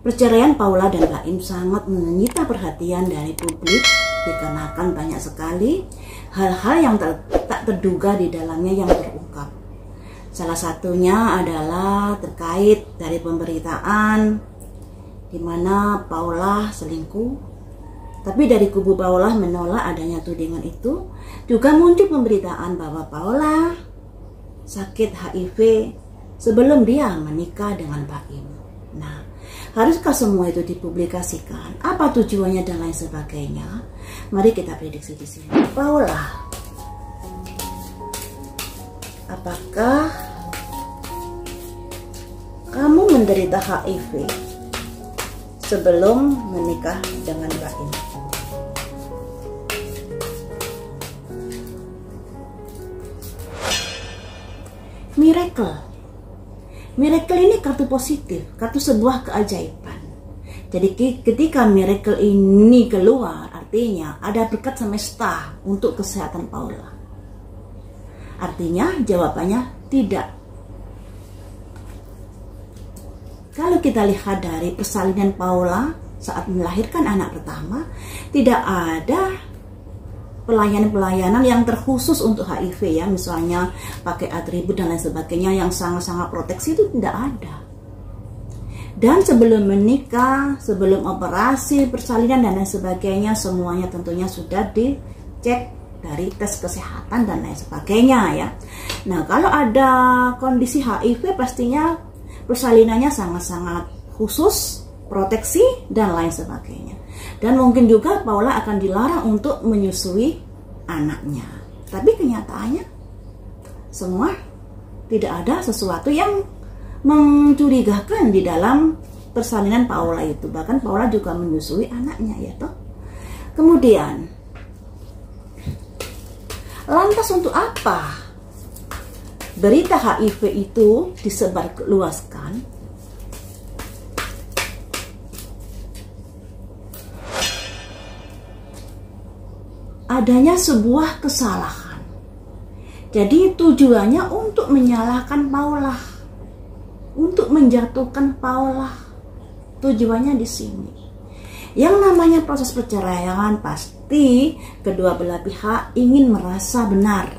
Perceraian Paula dan Baim sangat menyita perhatian dari publik dikarenakan banyak sekali hal-hal yang tak terduga di dalamnya yang terungkap. Salah satunya adalah terkait dari pemberitaan di mana Paula selingkuh. Tapi dari kubu Paula menolak adanya tudingan itu. Juga muncul pemberitaan bahwa Paula sakit HIV sebelum dia menikah dengan Baim. Nah, haruskah semua itu dipublikasikan? Apa tujuannya dan lain sebagainya? Mari kita prediksi di sini. Paula, apakah kamu menderita HIV sebelum menikah dengan Baim? Miracle ini kartu positif, kartu sebuah keajaiban. Jadi ketika miracle ini keluar, artinya ada berkat semesta untuk kesehatan Paula. Artinya jawabannya tidak. Kalau kita lihat dari persalinan Paula saat melahirkan anak pertama, tidak ada pelayanan-pelayanan yang terkhusus untuk HIV ya, misalnya pakai atribut dan lain sebagainya yang sangat-sangat proteksi, itu tidak ada. Dan sebelum menikah, sebelum operasi persalinan dan lain sebagainya, semuanya tentunya sudah dicek dari tes kesehatan dan lain sebagainya ya. Nah, kalau ada kondisi HIV pastinya persalinannya sangat-sangat khusus, proteksi dan lain sebagainya. Dan mungkin juga Paula akan dilarang untuk menyusui anaknya. Tapi kenyataannya semua tidak ada sesuatu yang mencurigakan di dalam persalinan Paula itu. Bahkan Paula juga menyusui anaknya ya toh. Kemudian, lantas untuk apa berita HIV itu disebarluaskan? Adanya sebuah kesalahan. Jadi tujuannya untuk menyalahkan Paula, untuk menjatuhkan Paula. Tujuannya di sini. Yang namanya proses perceraian pasti kedua belah pihak ingin merasa benar,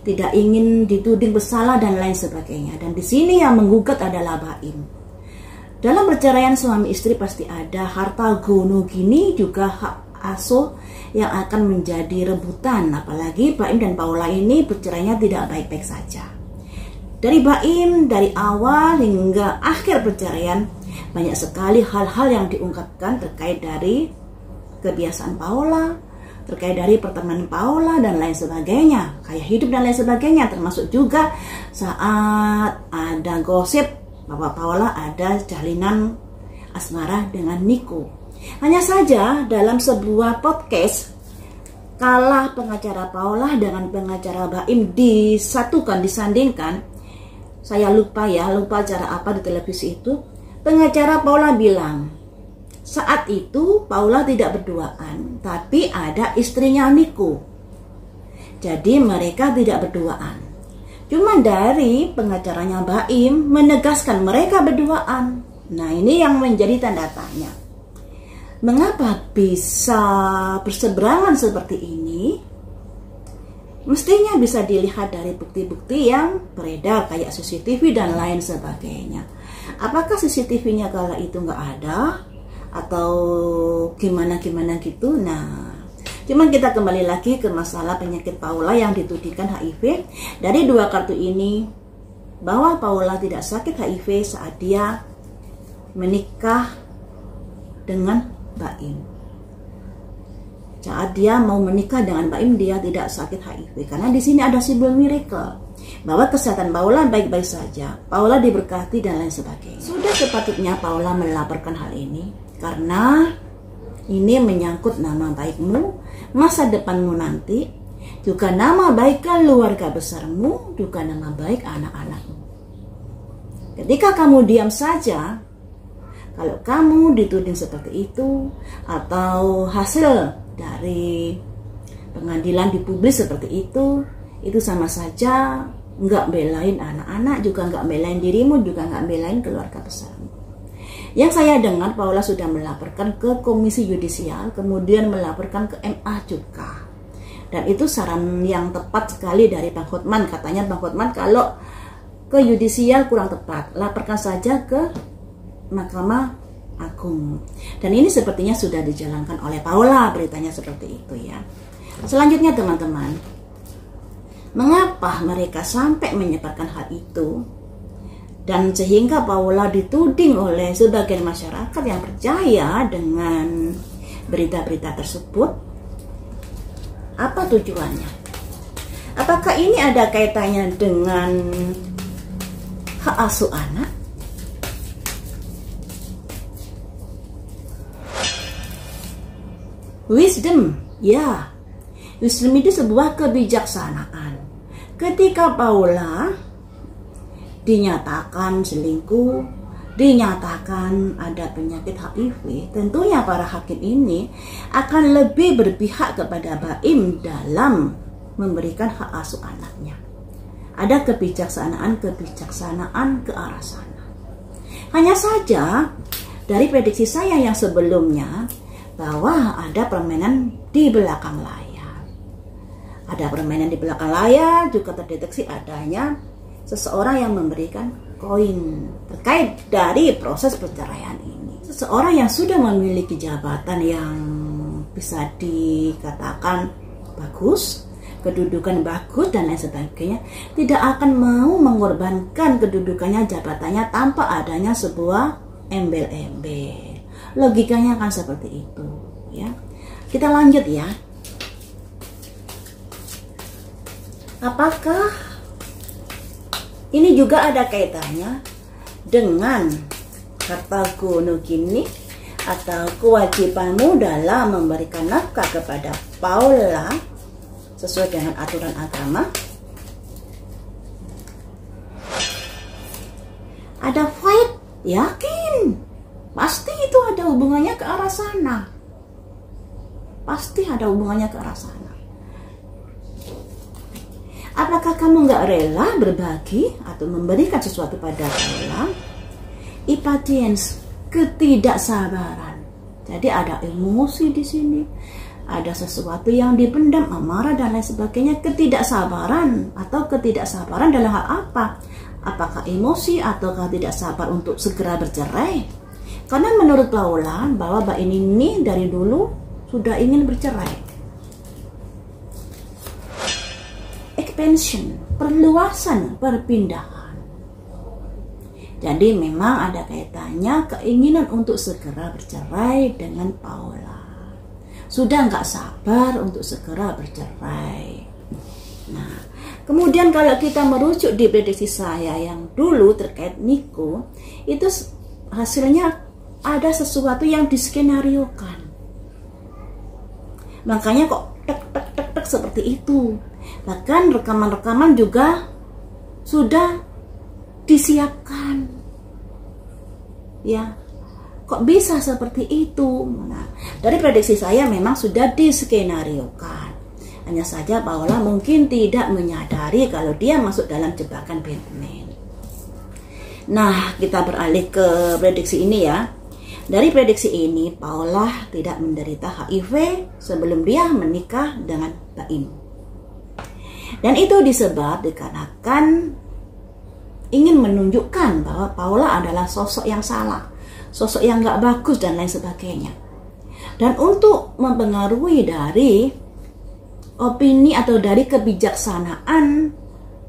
tidak ingin dituding bersalah dan lain sebagainya. Dan di sini yang menggugat adalah Baim. Dalam perceraian suami istri pasti ada harta gono gini, juga hak asuh yang akan menjadi rebutan. Apalagi Baim dan Paula ini perceraiannya tidak baik-baik saja. Dari Baim, dari awal hingga akhir perceraian, banyak sekali hal-hal yang diungkapkan terkait dari kebiasaan Paula, terkait dari pertemanan Paula dan lain sebagainya, kayak hidup dan lain sebagainya. Termasuk juga saat ada gosip bahwa Paula ada jalinan asmara dengan Niko. Hanya saja dalam sebuah podcast, kalah pengacara Paula dengan pengacara Baim disatukan, disandingkan. Saya lupa acara apa di televisi itu. Pengacara Paula bilang, saat itu Paula tidak berduaan, tapi ada istrinya Niko. Jadi mereka tidak berduaan. Cuma dari pengacaranya Baim menegaskan mereka berduaan. Nah, ini yang menjadi tanda tanya. Mengapa bisa berseberangan seperti ini? Mestinya bisa dilihat dari bukti-bukti yang beredar kayak CCTV dan lain sebagainya. Apakah CCTV-nya kala itu nggak ada? Atau gimana gitu? Nah, cuman kita kembali lagi ke masalah penyakit Paula yang ditudingkan HIV. Dari dua kartu ini, bahwa Paula tidak sakit HIV saat dia menikah dengan Baim. Saat dia mau menikah dengan Baim, dia tidak sakit HIV. Karena di sini ada simbol miracle, bahwa kesehatan Paula baik-baik saja, Paula diberkati dan lain sebagainya. Sudah sepatutnya Paula melaporkan hal ini, karena ini menyangkut nama baikmu, masa depanmu nanti, juga nama baik keluarga besarmu, juga nama baik anak-anakmu. Ketika kamu diam saja, kalau kamu dituding seperti itu, atau hasil dari pengadilan dipublis seperti itu sama saja nggak belain anak-anak, juga nggak belain dirimu, juga nggak belain keluarga besarmu. Yang saya dengar Paula sudah melaporkan ke Komisi Yudisial, kemudian melaporkan ke MA juga. Dan itu saran yang tepat sekali dari Bang Hotman. Katanya Bang Hotman kalau ke Yudisial kurang tepat, laporkan saja ke Mahkamah Agung. Dan ini sepertinya sudah dijalankan oleh Paula, beritanya seperti itu ya. Selanjutnya teman-teman, mengapa mereka sampai menyebarkan hal itu? Dan sehingga Paula dituding oleh sebagian masyarakat yang percaya dengan berita-berita tersebut. Apa tujuannya? Apakah ini ada kaitannya dengan hak asuh anak? Wisdom, ya. Wisdom itu sebuah kebijaksanaan. Ketika Paula dinyatakan selingkuh, dinyatakan ada penyakit HIV, tentunya para hakim ini akan lebih berpihak kepada Baim dalam memberikan hak asuh anaknya. Ada kebijaksanaan ke arah sana. Hanya saja dari prediksi saya yang sebelumnya bahwa ada permainan di belakang layar. Ada permainan di belakang layar, juga terdeteksi adanya seseorang yang memberikan koin terkait dari proses perceraian ini. Seseorang yang sudah memiliki jabatan yang bisa dikatakan bagus, kedudukan bagus dan lain sebagainya, tidak akan mau mengorbankan kedudukannya, jabatannya tanpa adanya sebuah embel-embel. Logikanya kan seperti itu ya. Kita lanjut ya. Apakah ini juga ada kaitannya dengan harta gono gini atau kewajibanmu dalam memberikan nafkah kepada Paula sesuai dengan aturan agama? Ada fight, yakin. Pasti itu ada hubungannya ke arah sana. Pasti ada hubungannya ke arah sana. Apakah kamu nggak rela berbagi atau memberikan sesuatu pada Paula? Impatience, ketidaksabaran. Jadi ada emosi di sini, ada sesuatu yang dipendam, amarah dan lain sebagainya. Ketidaksabaran atau ketidaksabaran dalam hal apa? Apakah emosi ataukah tidak sabar untuk segera bercerai? Karena menurut Paula bahwa Mbak ini dari dulu sudah ingin bercerai. Expansion, perluasan, perpindahan. Jadi memang ada kaitannya keinginan untuk segera bercerai dengan Paula. Sudah nggak sabar untuk segera bercerai. Nah, kemudian kalau kita merujuk di prediksi saya yang dulu terkait Niko, itu hasilnya ada sesuatu yang diskenariokan. Makanya kok tek seperti itu. Bahkan rekaman-rekaman juga sudah disiapkan. Ya, kok bisa seperti itu? Nah, dari prediksi saya memang sudah diskenariokan. Hanya saja Paula mungkin tidak menyadari kalau dia masuk dalam jebakan Batman. Nah, kita beralih ke prediksi ini ya. Dari prediksi ini, Paula tidak menderita HIV sebelum dia menikah dengan Baim. Dan itu dikarenakan ingin menunjukkan bahwa Paula adalah sosok yang salah, sosok yang gak bagus dan lain sebagainya. Dan untuk mempengaruhi dari opini atau dari kebijaksanaan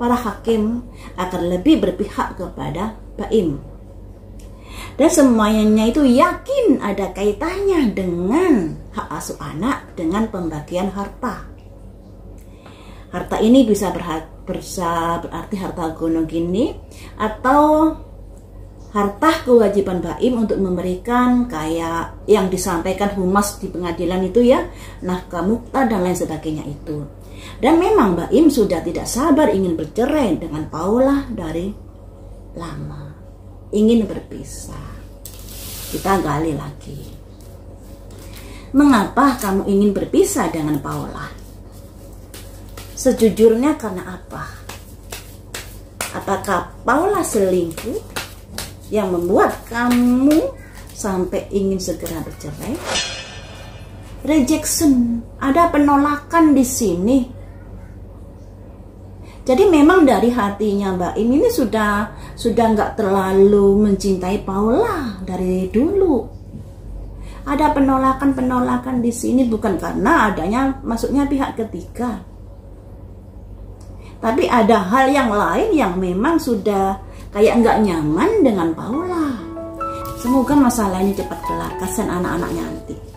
para hakim akan lebih berpihak kepada Baim. Dan semuanya itu yakin ada kaitannya dengan hak asuh anak, dengan pembagian harta. Harta ini bisa berarti harta gono gini atau harta kewajiban Baim untuk memberikan kayak yang disampaikan humas di pengadilan itu ya, nafkah mukta dan lain sebagainya itu. Dan memang Baim sudah tidak sabar ingin bercerai dengan Paula dari lama, ingin berpisah. Kita gali lagi. Mengapa kamu ingin berpisah dengan Paula? Sejujurnya karena apa? Apakah Paula selingkuh yang membuat kamu sampai ingin segera bercerai. Rejection, ada penolakan di sini. Jadi memang dari hatinya Mbak Im ini sudah nggak terlalu mencintai Paula dari dulu. Ada penolakan di sini bukan karena adanya maksudnya pihak ketiga, tapi ada hal yang lain yang memang sudah kayak nggak nyaman dengan Paula. Semoga masalah ini cepat kelar, kasihan anak-anaknya nanti.